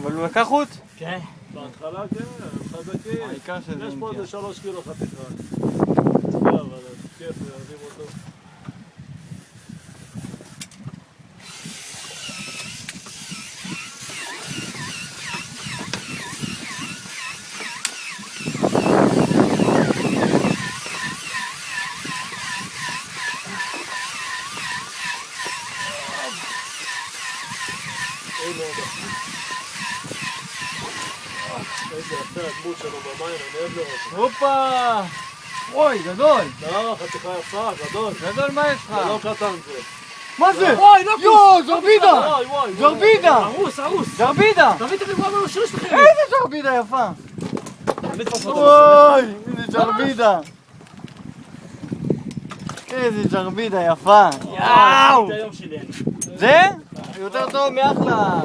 אבל הוא לקח חוט? כן. בהתחלה כן, חזקים. העיקר שזה יש פה נמכר. איזה 3 קילו חתיכה. אבל כיף להרים אותו. איזה יפה הדמות שלו במים, אני אוהב לראות אותו. הופה! אוי, גדול! לא, חתיכה יפה, גדול. גדול, מה יש לך? זה לא קטן זה. מה זה? וואי, לא יואו, זרבידה! וואי, וואי. זרבידה! הרוס. זרבידה! תביא את המגרוע מהשיר שלכם. איזה זרבידה יפה! אוי, איזה זרבידה! איזה זרבידה יפה! יאו! זה היום שלי. זה? יותר טוב מאחלה!